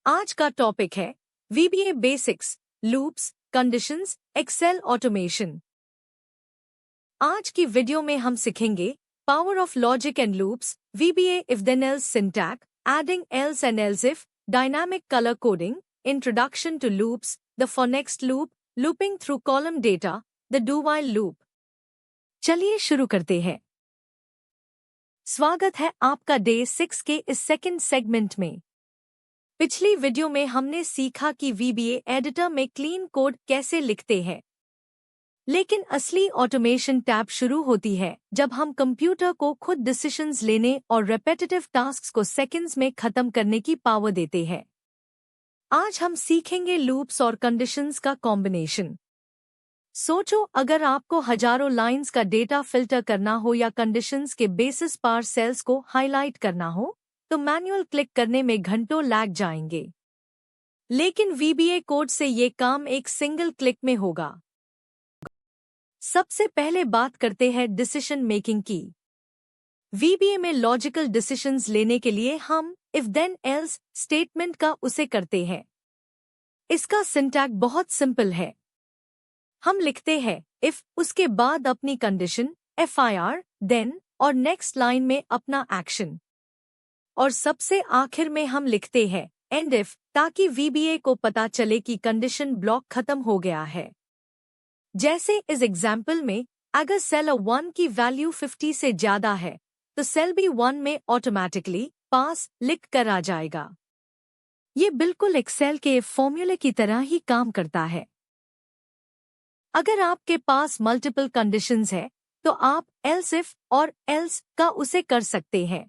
आज का टॉपिक है VBA basics, loops, conditions, Excel automation. आज की वीडियो में हम सीखेंगे power of logic and loops, VBA if then else syntax, adding else and else if, dynamic colour coding, introduction to loops, the for next loop, looping through column data, the do while loop. चलिए शुरू करते हैं। स्वागत है आपका day 6 के इस second segment में। पिछली वीडियो में हमने सीखा कि VBA एडिटर में क्लीन कोड कैसे लिखते हैं, लेकिन असली ऑटोमेशन टैब शुरू होती है जब हम कंप्यूटर को खुद डिसीजंस लेने और रेपेटिटिव टास्क्स को सेकंड्स में खत्म करने की पावर देते हैं। आज हम सीखेंगे लूप्स और कंडीशंस का कॉम्बिनेशन। सोचो, अगर आपको हजारों लाइंस का डेटा फिल्टर करना हो या कंडीशंस के बेसिस पर सेल्स को हाईलाइट करना हो, तो मैनुअल क्लिक करने में घंटों लग जाएंगे। लेकिन VBA कोड से ये काम एक सिंगल क्लिक में होगा। सबसे पहले बात करते हैं डिसीजन मेकिंग की। VBA में लॉजिकल डिसीजंस लेने के लिए हम इफ देन एल्स स्टेटमेंट का उसे करते हैं। इसका सिंटैक्स बहुत सिंपल है। हम लिखते हैं इफ, उसके बाद अपनी कंडीशन, FIR, देन और नेक्स्ट लाइन में अपना एक्शन, और सबसे आखिर में हम लिखते हैं एंड इफ, ताकि VBA को पता चले कि कंडीशन ब्लॉक खत्म हो गया है। जैसे इस एग्जाम्पल में, अगर सेल A1 की वैल्यू 50 से ज्यादा है तो सेल B1 में ऑटोमेटिकली पास लिख कर आ जाएगा। ये बिल्कुल एक्सेल के फॉर्मूले की तरह ही काम करता है। अगर आपके पास मल्टीपल कंडीशंस है तो आप एल्स इफ और एल्स का उसे कर सकते हैं।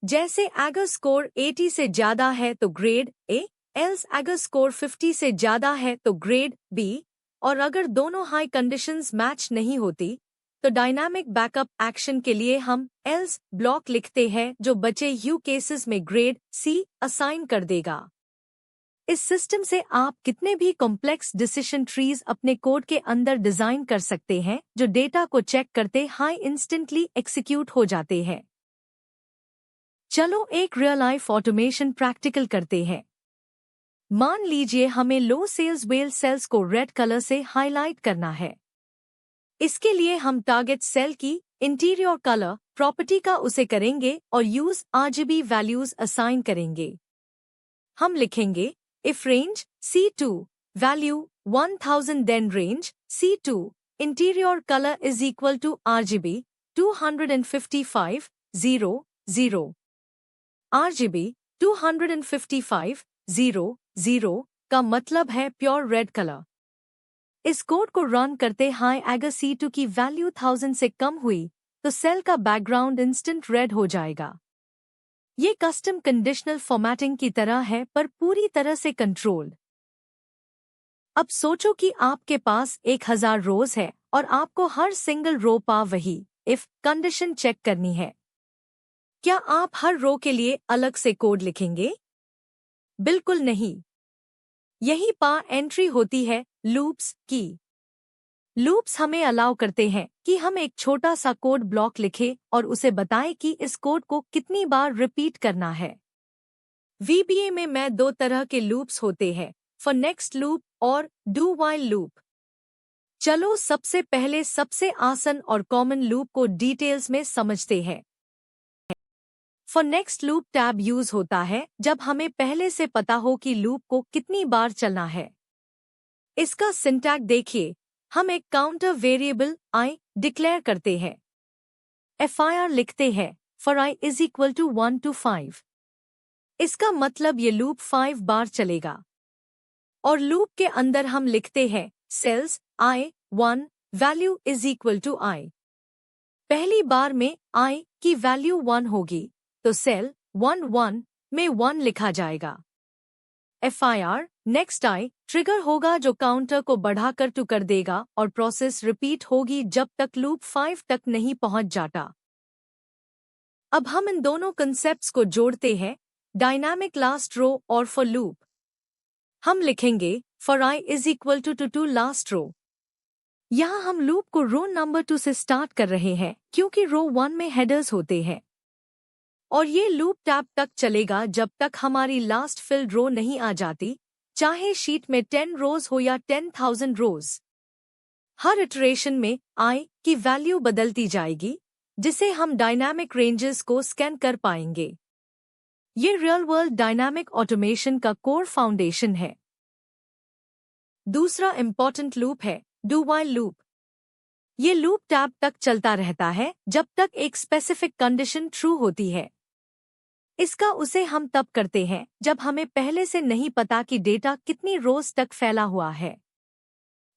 जैसे अगर स्कोर 80 से ज्यादा है तो ग्रेड A, एल्स अगर स्कोर 50 से ज्यादा है तो ग्रेड B, और अगर दोनों हाई कंडीशंस मैच नहीं होती तो डायनामिक बैकअप एक्शन के लिए हम एल्स ब्लॉक लिखते हैं जो बचे ह्यू केसेस में ग्रेड C असाइन कर देगा। इस सिस्टम से आप कितने भी कॉम्प्लेक्स डिसीजन ट्रीज अपने कोड के अंदर डिजाइन कर सकते हैं जो डेटा को चेक करते हाई इंस्टेंटली एक्सिक्यूट हो जाते हैं। चलो एक रियल लाइफ ऑटोमेशन प्रैक्टिकल करते हैं। मान लीजिए हमें लो सेल्स वेल सेल्स को रेड कलर से हाईलाइट करना है। इसके लिए हम टारगेट सेल की इंटीरियर कलर प्रॉपर्टी का उसे करेंगे और यूज RGB वैल्यूज असाइन करेंगे। हम लिखेंगे if range C2 value 1000 then range C2 interior colour is equal to RGB 255 0 0। RGB 255 0 0 का मतलब है प्योर रेड कलर। इस कोड को रन करते हाई अगर C2 की वैल्यू 1000 से कम हुई तो सेल का बैकग्राउंड इंस्टेंट रेड हो जाएगा। ये कस्टम कंडीशनल फॉर्मेटिंग की तरह है पर पूरी तरह से कंट्रोल्ड। अब सोचो कि आपके पास 1000 रोज है और आपको हर सिंगल रो पर वही इफ कंडीशन चेक करनी है। क्या आप हर रो के लिए अलग से कोड लिखेंगे? बिल्कुल नहीं। यही पर एंट्री होती है लूप्स की। लूप्स हमें अलाउ करते हैं कि हम एक छोटा सा कोड ब्लॉक लिखें और उसे बताएं कि इस कोड को कितनी बार रिपीट करना है। VBA में दो तरह के लूप्स होते हैं, फॉर नेक्स्ट लूप और डू व्हाइल लूप। चलो सबसे पहले सबसे आसान और कॉमन लूप को डिटेल्स में समझते हैं। For next loop tab use होता है जब हमें पहले से पता हो कि लूप को कितनी बार चलना है। इसका सिंटैक्स देखिए, हम एक काउंटर वेरिएबल I डिक्लेयर करते हैं। FIR लिखते हैं for I is equal to 1 to 5। इसका मतलब ये लूप 5 बार चलेगा। और लूप के अंदर हम लिखते हैं cells I1 value is equal to I। पहली बार में I की वैल्यू 1 होगी तो सेल 1 में 1 लिखा जाएगा। FIR नेक्स्ट I ट्रिगर होगा जो काउंटर को बढ़ाकर 2 कर देगा और प्रोसेस रिपीट होगी जब तक लूप 5 तक नहीं पहुंच जाता। अब हम इन दोनों कंसेप्ट्स को जोड़ते हैं, डायनामिक लास्ट रो और फॉर लूप। हम लिखेंगे for I is equal to last row. यहाँ हम लूप को रो नंबर 2 से स्टार्ट कर रहे हैं क्योंकि रो 1 में हेडर्स होते हैं और ये लूप टैब तक चलेगा जब तक हमारी लास्ट फिल्ड रो नहीं आ जाती, चाहे शीट में 10 रोज हो या 10,000 रोज। हर इटरेशन में आई की वैल्यू बदलती जाएगी, जिसे हम डायनामिक रेंजेस को स्कैन कर पाएंगे। ये रियल वर्ल्ड डायनामिक ऑटोमेशन का कोर फाउंडेशन है। दूसरा इंपॉर्टेंट लूप है डू व्हाइल लूप। ये लूप टैब तक चलता रहता है जब तक एक स्पेसिफिक कंडीशन ट्रू होती है। इसका उसे हम तब करते हैं जब हमें पहले से नहीं पता कि डेटा कितनी रोज तक फैला हुआ है।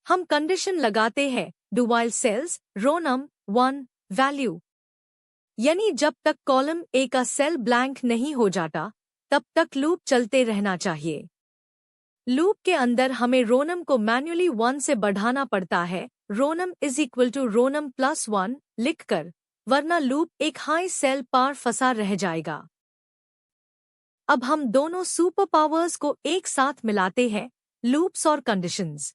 हम कंडीशन लगाते हैं do while cells row num 1 value, यानी जब तक कॉलम ए का सेल ब्लैंक नहीं हो जाता तब तक लूप चलते रहना चाहिए। लूप के अंदर हमें रोनम को मैन्युअली 1 से बढ़ाना पड़ता है, roman is equal to roman plus 1 लिखकर, वरना लूप एक हाई सेल पार फंसा रह जाएगा। अब हम दोनों सुपर पावर्स को एक साथ मिलाते हैं, लूप्स और कंडीशंस।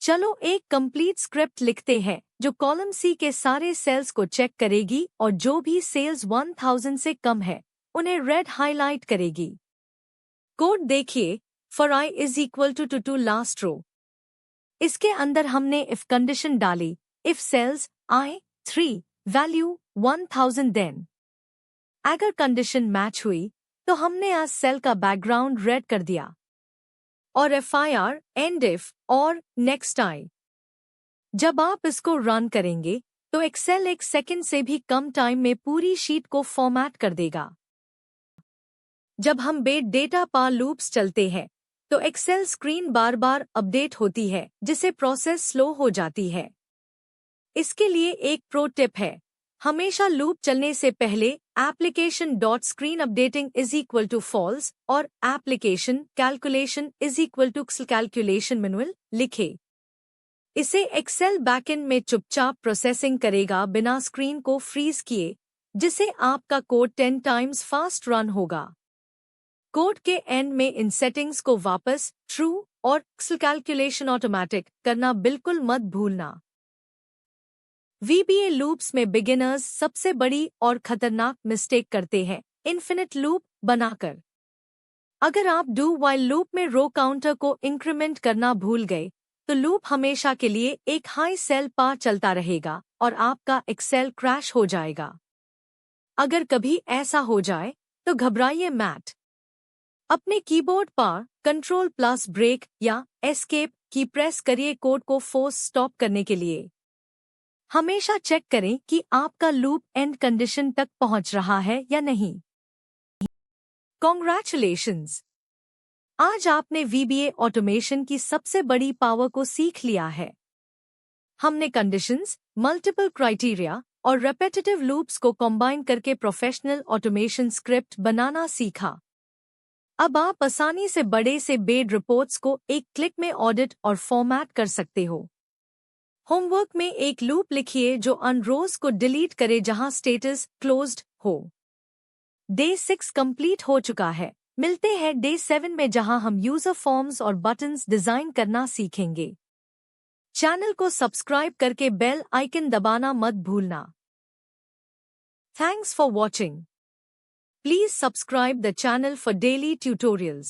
चलो एक कंप्लीट स्क्रिप्ट लिखते हैं जो कॉलम सी के सारे सेल्स को चेक करेगी और जो भी सेल्स 1000 से कम है उन्हें रेड हाईलाइट करेगी। कोड देखिए, for I is equal to last row. इसके अंदर हमने इफ कंडीशन डाली, if cells I 3 value 1000 then. अगर कंडीशन मैच हुई तो हमने आज सेल का बैकग्राउंड रेड कर दिया। और FIR, एंड इफ और नेक्स्ट आई। जब आप इसको रन करेंगे तो एक्सेल 1 सेकंड से भी कम टाइम में पूरी शीट को फॉर्मेट कर देगा। जब हम बेट डेटा पा लूप्स चलते हैं तो एक्सेल स्क्रीन बार बार अपडेट होती है, जिससे प्रोसेस स्लो हो जाती है। इसके लिए एक प्रो टिप है, हमेशा लूप चलने से पहले application dot screen updating is equal to false और application calculation is equal to calculation manual लिखे। इसे एक्सेल बैकएंड में चुपचाप प्रोसेसिंग करेगा बिना स्क्रीन को फ्रीज किए, जिससे आपका कोड 10 टाइम्स फास्ट रन होगा। कोड के एंड में इन सेटिंग्स को वापस ट्रू और कैलकुलेशन ऑटोमेटिक करना बिल्कुल मत भूलना। VBA लूप्स में बिगिनर्स सबसे बड़ी और खतरनाक मिस्टेक करते हैं, इन्फिनिट लूप बनाकर। अगर आप डू व्हाइल लूप में रो काउंटर को इंक्रीमेंट करना भूल गए तो लूप हमेशा के लिए एक हाई सेल पार चलता रहेगा और आपका एक्सेल क्रैश हो जाएगा। अगर कभी ऐसा हो जाए तो घबराइए मत। अपने कीबोर्ड पर कंट्रोल प्लस ब्रेक या एस्केप की प्रेस करिए कोड को फोर्स स्टॉप करने के लिए। हमेशा चेक करें कि आपका लूप एंड कंडीशन तक पहुंच रहा है या नहीं। कॉन्ग्रेचुलेशंस! आज आपने VBA ऑटोमेशन की सबसे बड़ी पावर को सीख लिया है। हमने कंडीशंस, मल्टीपल क्राइटेरिया और रेपेटिटिव लूप्स को कंबाइन करके प्रोफेशनल ऑटोमेशन स्क्रिप्ट बनाना सीखा। अब आप आसानी से बड़े से बेड रिपोर्ट्स को एक क्लिक में ऑडिट और फॉर्मेट कर सकते हो। होमवर्क में एक लूप लिखिए जो अन रोज को डिलीट करे जहां स्टेटस क्लोज्ड हो। डे 6 कंप्लीट हो चुका है। मिलते हैं डे 7 में जहां हम यूजर फॉर्म्स और बटन्स डिजाइन करना सीखेंगे। चैनल को सब्सक्राइब करके बेल आइकन दबाना मत भूलना। Thanks for watching. Please subscribe the channel for daily tutorials.